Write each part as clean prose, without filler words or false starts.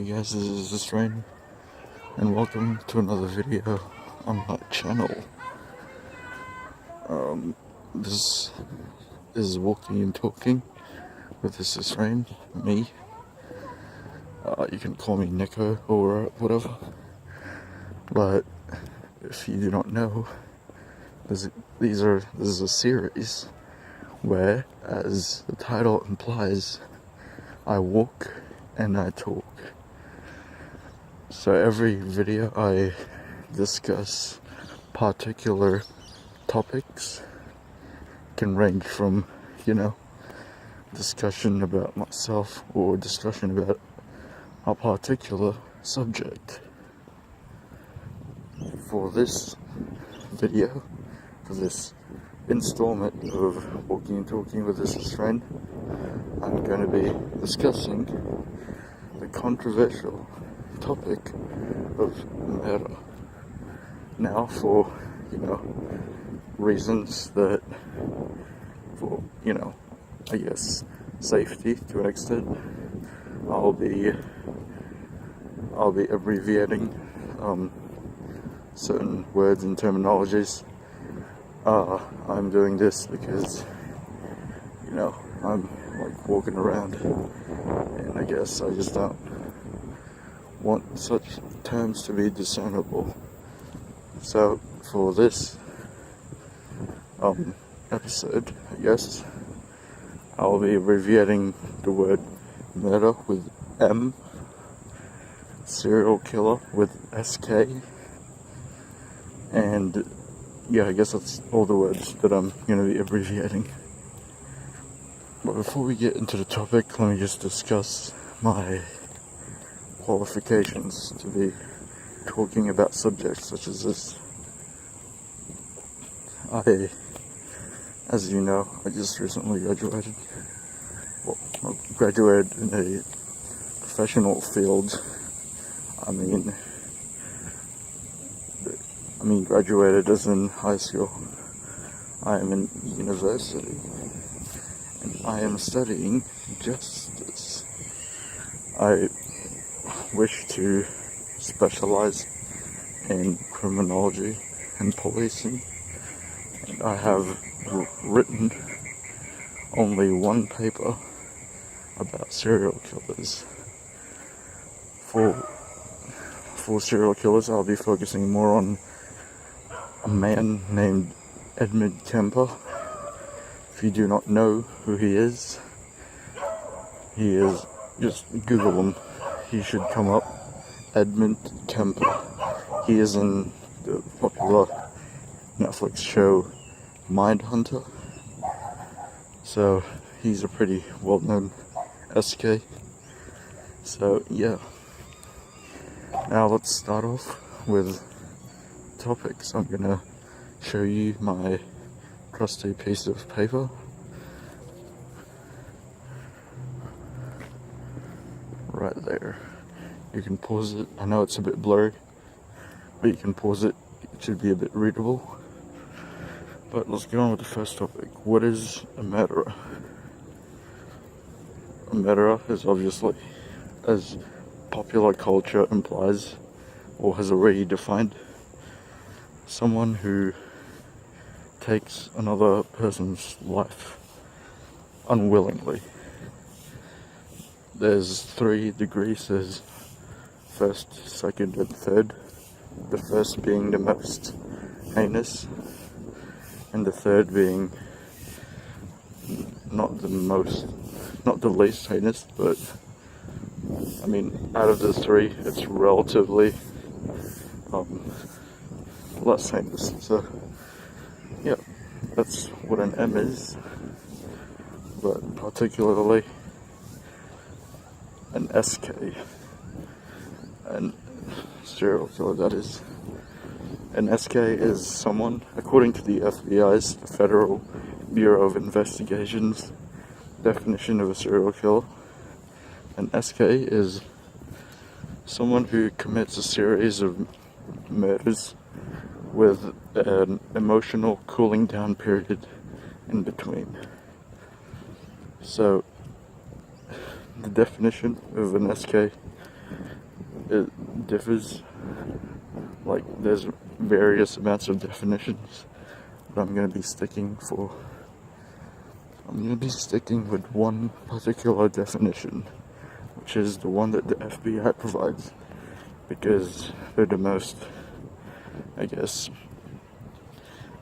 Hey guys, this is Rain, and welcome to another video on my channel. This is Walking and Talking with This is Rain, me. You can call me Nico or whatever, but if you do not know, this is a series where, as the title implies, I walk and I talk. So every video I discuss particular topics. Can range from, discussion about myself or discussion about a particular subject. For this video, for this installment of Walking and Talking with This is Rain, I'm going to be discussing the controversial topic of murder. Now, for reasons that, for I guess safety to an extent, I'll be abbreviating certain words and terminologies. I'm doing this because I'm like walking around, and I guess I just don't want such terms to be discernible. So for this episode, I guess I'll be abbreviating the word murder with M, serial killer with SK, and yeah, I guess that's all the words that I'm going to be abbreviating. But before we get into the topic, let me just discuss my qualifications to be talking about subjects such as this. As you know, I just recently graduated. Well, I graduated in a professional field. I mean, graduated as in high school. I am in university, and I am studying justice. I wish to specialize in criminology and policing, and I have written only one paper about serial killers. For serial killers, I'll be focusing more on a man named Edmund Kemper. If you do not know who he is, just Google him. He should come up. Edmund Kemper. He is in the popular Netflix show Mindhunter. So he's a pretty well-known SK. So yeah. Now let's start off with topics. I'm gonna show you my trusty piece of paper. Right there. You can pause it. I know it's a bit blurry, but you can pause it. It should be a bit readable. But let's get on with the first topic. What is a murderer? A murderer is obviously, as popular culture implies, or has already defined, someone who takes another person's life unwillingly. There's 3 degrees. There's first, second, and third. The first being the most heinous, and the third being not the least heinous, but out of the 3, it's relatively less heinous. So yeah, that's what an M is, but particularly an SK, and serial killer, that is. An SK is someone, according to the FBI's, the Federal Bureau of Investigation's definition of a serial killer, an SK is someone who commits a series of murders with an emotional cooling down period in between. So, the definition of an SK it differs. Like, there's various amounts of definitions, but I'm going to be sticking with one particular definition, which is the one that the FBI provides, because they're the most, I guess,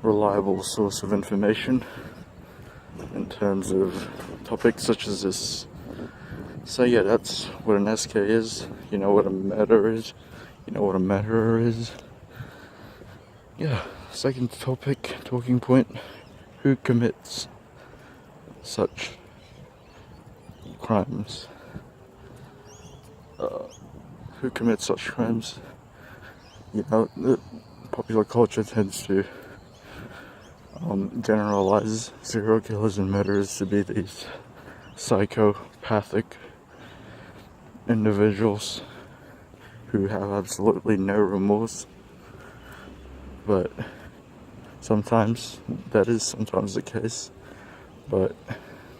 reliable source of information in terms of topics such as this. So yeah, that's what an SK is. You know what a murder is. You know what a murderer is. Yeah, second topic, talking point. Who commits such crimes? Who commits such crimes? You know, the popular culture tends to generalize serial killers and murderers to be these psychopathic individuals who have absolutely no remorse. But sometimes that is sometimes the case, but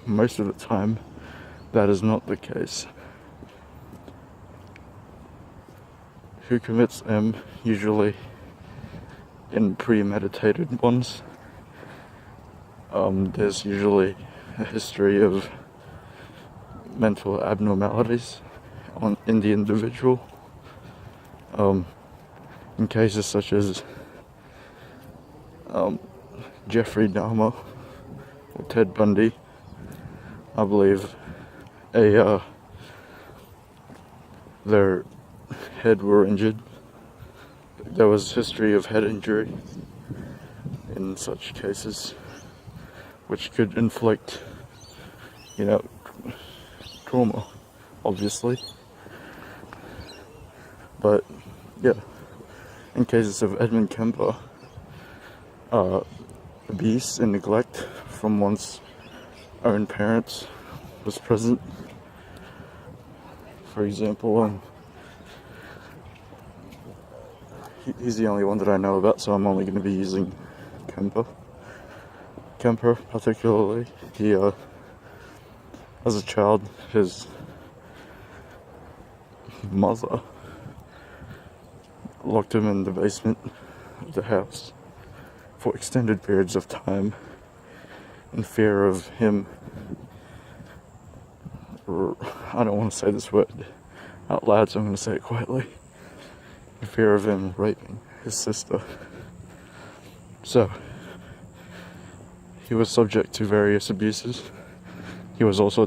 most of the time that is not the case. Who commits them? Usually in premeditated ones. There's usually a history of mental abnormalities in the individual. In cases such as Jeffrey Dahmer or Ted Bundy, I believe their head were injured. There was history of head injury in such cases, which could inflict, trauma, obviously. But yeah, in cases of Edmund Kemper, abuse and neglect from one's own parents was present. For example, he's the only one that I know about, so I'm only going to be using Kemper. Kemper, particularly, he, as a child, his mother locked him in the basement of the house for extended periods of time in fear of him, I don't want to say this word out loud, so I'm going to say it quietly, in fear of him raping his sister. So, he was subject to various abuses. He was also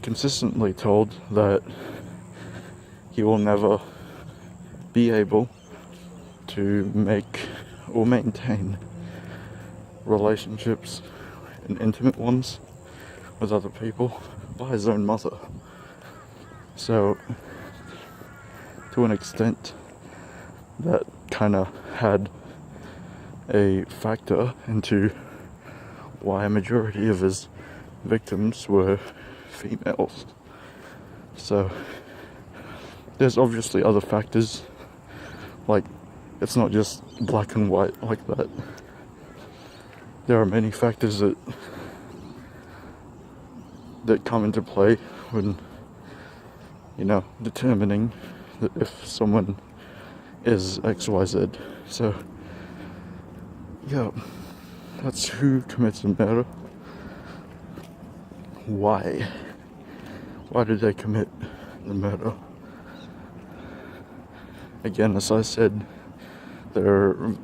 consistently told that he will never be able to make or maintain relationships and intimate ones with other people by his own mother. So, to an extent, that kind of had a factor into why a majority of his victims were females. So, there's obviously other factors, like, it's not just black and white like that. There are many factors that come into play when, determining that if someone is XYZ. So, yeah, that's who commits a murder. Why? Why did they commit the murder? Again, as I said, there are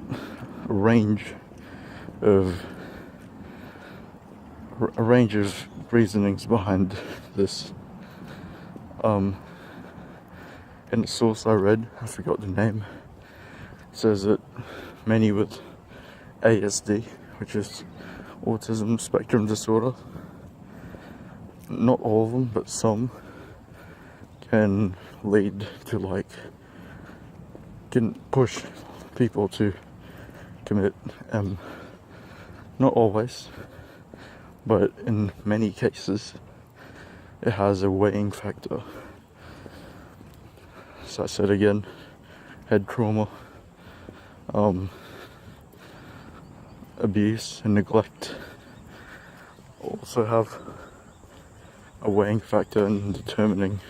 a range of reasonings behind this. In the source I read, I forgot the name, says that many with ASD, which is autism spectrum disorder, not all of them, but some, can lead to can push people to commit, not always, but in many cases, it has a weighing factor. So I said again, head trauma, abuse and neglect also have a weighing factor in determining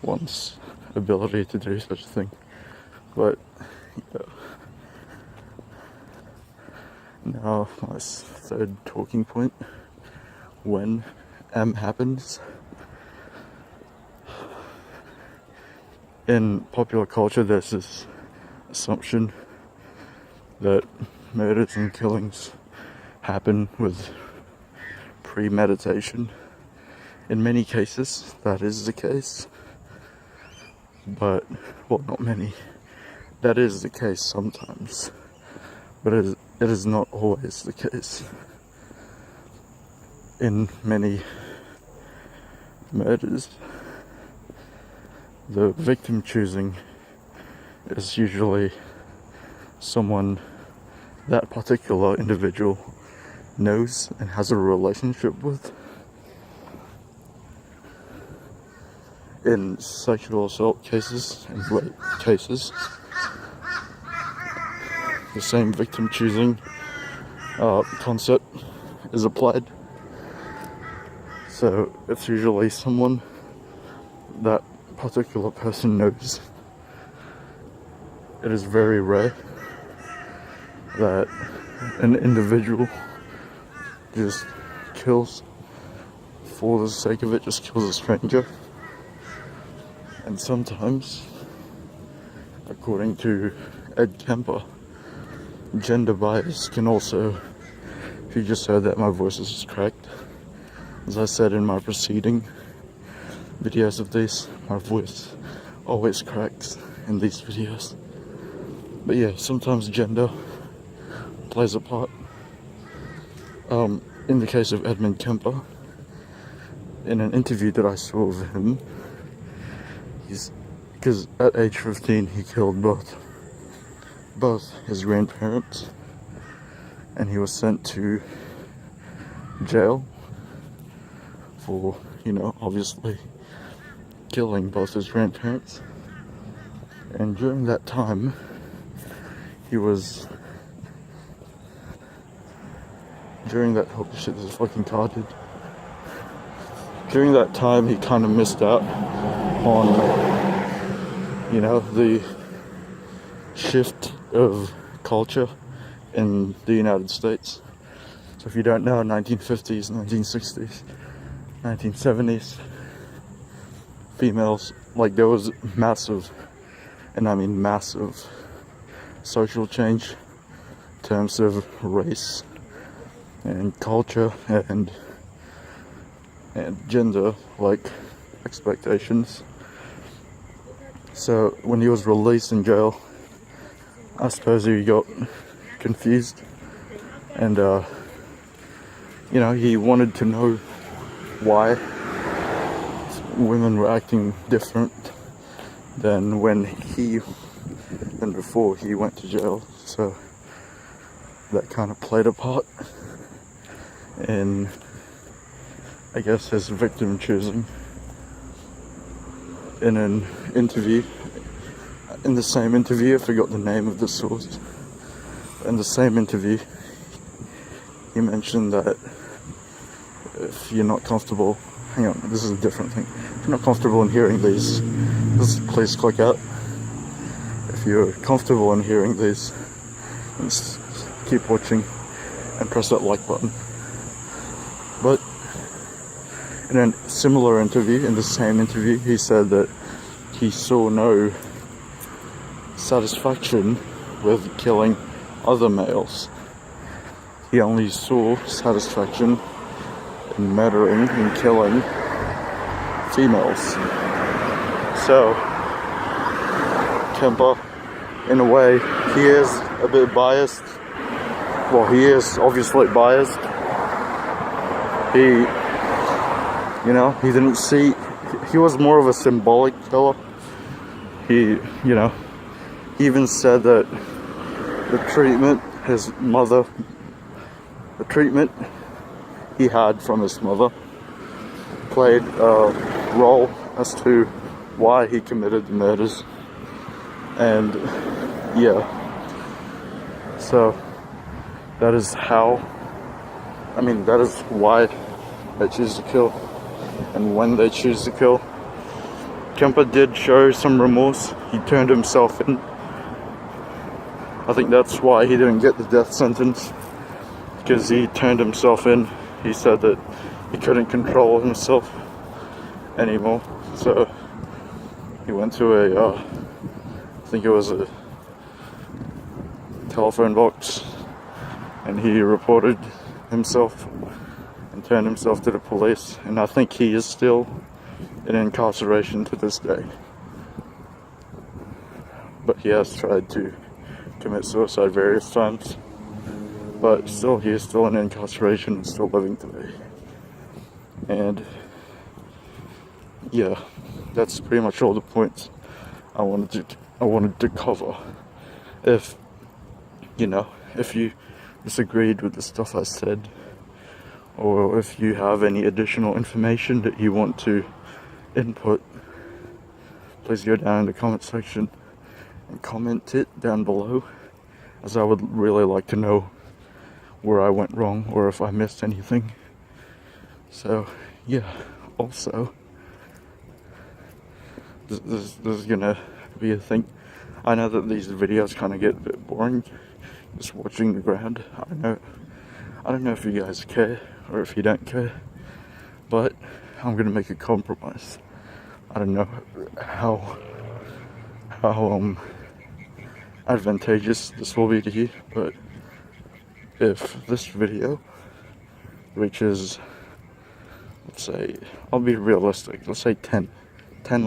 one's ability to do such a thing. But yeah. Now my third talking point: when M happens. In popular culture, there's this assumption that murders and killings happen with premeditation. In many cases, that is the case. But, well, not many. That is the case sometimes. But it is not always the case. In many murders, the victim choosing is usually someone that particular individual knows and has a relationship with. In sexual assault cases and rape cases, the same victim choosing concept is applied. So it's usually someone that particular person knows. It is very rare that an individual just kills for the sake of it, just kills a stranger. And sometimes, according to Ed Kemper, gender bias can also, if you just heard that my voice is cracked, as I said in my preceding videos of this, my voice always cracks in these videos. But yeah, sometimes gender plays a part. In the case of Edmund Kemper, in an interview that I saw of him, because at age 15 he killed both his grandparents, and he was sent to jail for, obviously killing both his grandparents. And during that time, holy shit, this is fucking car, dude. During that time, he kind of missed out on, the shift of culture in the United States. So if you don't know, 1950s, 1960s, 1970s, females, there was massive, and I mean massive, social change in terms of race and culture and gender, expectations. So when he was released in jail, I suppose he got confused, and he wanted to know why women were acting different than before he went to jail. So that kind of played a part in, I guess, his victim choosing. In an interview, in the same interview, I forgot the name of the source, in the same interview, he mentioned that if you're not comfortable, hang on, this is a different thing. If you're not comfortable in hearing these, please click out. If you're comfortable in hearing these, just keep watching and press that like button. But in a similar interview, in the same interview, he said that he saw no satisfaction with killing other males. He only saw satisfaction in murdering and killing females. So, Kemper, in a way, he is a bit biased. Well, he is obviously biased. He didn't see, he was more of a symbolic killer. He even said that the treatment he had from his mother played a role as to why he committed the murders. And so that is why they choose to kill and when they choose to kill. Kemper did show some remorse. He turned himself in. I think that's why he didn't get the death sentence, because he turned himself in. He said that he couldn't control himself anymore, so he went to I think it was a telephone box, and he reported himself and turned himself to the police, and I think he is still in incarceration to this day. But he has tried to commit suicide various times, but still, he is still in incarceration and still living today. And yeah, that's pretty much all the points I wanted to cover. If you disagreed with the stuff I said, or if you have any additional information that you want to input, please go down in the comment section and comment it down below, as I would really like to know where I went wrong or if I missed anything. So yeah, also this is gonna be a thing. I know that these videos kind of get a bit boring, just watching the ground. I don't know if you guys care or if you don't care, but I'm gonna make a compromise. I don't know how advantageous this will be to you, but if this video reaches, let's say, I'll be realistic, let's say 10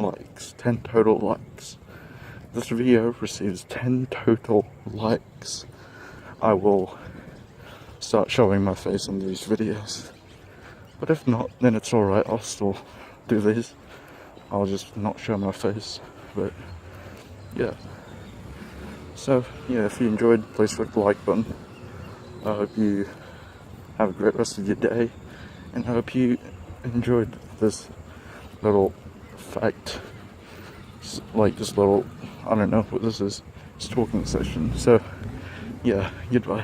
likes, 10 total likes. This video receives 10 total likes, I will start showing my face in these videos. But if not, then it's alright, I'll still do these. I'll just not show my face. But yeah. So yeah, if you enjoyed, please click the like button. I hope you have a great rest of your day, and I hope you enjoyed this little fact, like this little, I don't know what this is, it's talking session. So yeah, goodbye.